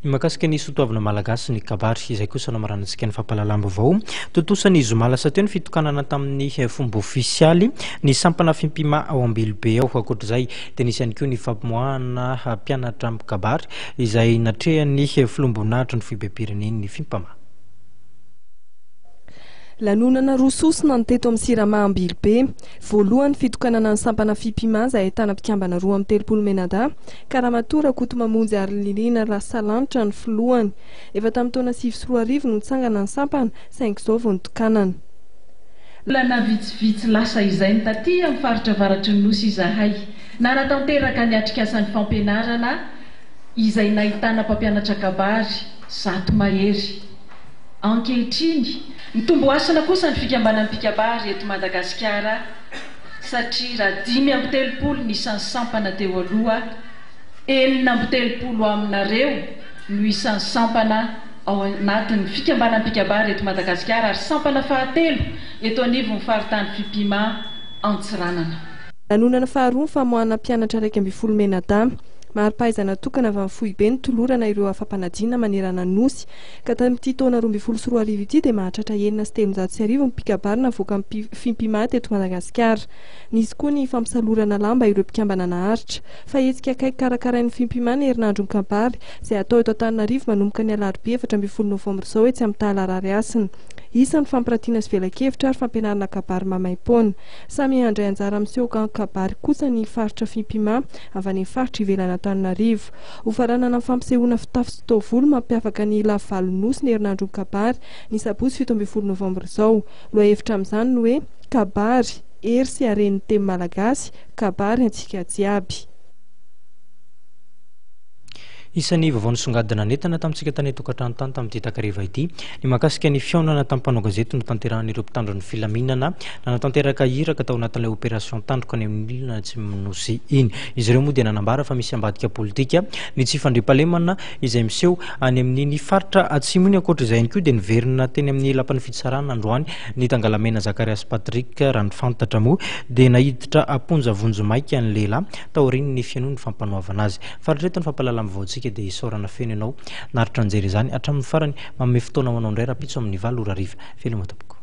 Ny makasika ny sotoavana malagasy ny kabary izay kosa namaranantsika ny fampalalamba vao totosany Zomalasa teo ny fitokanana tamin'ny fomba ofisialy ny sampana fimpima ao Ambilobe ao. Ankoatr'izay dia nisy ihany koa ny fampimoahana mpianatra amin'ny kabary izay natrehany filombonahitry ny fibe-pireneny ny fimpama. Lanonana rososina ny teto amin'ny Sirama Ambilobe. Voalohany fitokanana ny sampana fimpima izay ahitana mpikambana 2 menada ka Ramatoa Koto Mamonjy Arlilina Rasalanitra ny filohany. Efa tamin'ny taona 2004 no nitsangana ny sampana saingy izao vao nitokanana. Olana vitsivitsy lasa izay ny taty amin'ny faritra avaratry ny nosy izahay nanatanteraka ny atrikasan'ny fampianarana izay nahitana mpampianatra kabary 100 mahery. Ankehitriny mitombo asana kosa ny fikambanan'ny mpikabary eto Madagasikara satria raha 5 ny isan'ny sampana teo aloha, 4 aminareo no isan'ny sampana ao anatin'ny fikambanan'ny mpikabary eto Madagasikara ary sampana fahatelo eto anivon'ny faritany Fimpima Antsiranana. Lanonana faharoa ny famoahana mpianatra 12 menada. Mari-pahaizana tokana avy amin'ny Fohibe ny tolorana ireo afampanadina manerana nosy ka tamin'ity taona 2024 ity dia mahatratra 730 ny mpikabary navoaka amin'ny Fimpima teto Madagasikara. Nisy koa ny fampisalorana lamba ireo mpikambana naharitra. Fa hetsika akaiky karakarain'ny Fimpima ny herinandro ny kabary izay atao eto Antananarivo manomboka ny Alarobia 7 Novambra izao etsy amin'ny Talarary Asina. Isan'ny fampirantiana sy velakevitra ary fampianarana kabary mamaimpoana. Samy handray anjara misehoka kabary kosa ny faritra Fimpima avy any faritra ivelana Antananarivo. Hofaranana amin'ny fampisehoana fitafy sy taovolo mampiavaka ny lavalonynosy ny herinandro ny kabary ny Sabotsy 17 Novambra izao. Lohahevitra amin'izany no hoe kabary hery sy haren'ny teny malagasy, kabary antsika jiaby. Isan'ny vaovao nisongadina netana tamintsika tany tokantrano tany tamin'ity takariva ity ny mahakasika ny fihaonana tamin'ny mpanao gazety no tanteran'ireo mpitandro ny filaminana nanatanteraka iraka tao anatin'ilay opération tandroka any amin'ny ilana tsy minosy iny. Izy ireo moa dia nanambara fa misy ambadika politika ny tsy fandriampahalemana izay miseho any amin'ny faritra atsimo iny. Ankoatra izay ihany koa dia niverina teny amin'ny lapan'ny fitsarana androany ny Tangalamena Zakarias Patrick raha ny fantatra moa dia nahiditra amponja vonjomaika ny lehilahy taoriny ny fianoany fampanoavana azy. Faritrreto ny fampalalama vaotsika dia isaorana feno ianao naritra anjery izany hatramin'ny farany manome fotoana ho anao indray rapitso amin'ny 7 ora hariva. Veloma tompoko.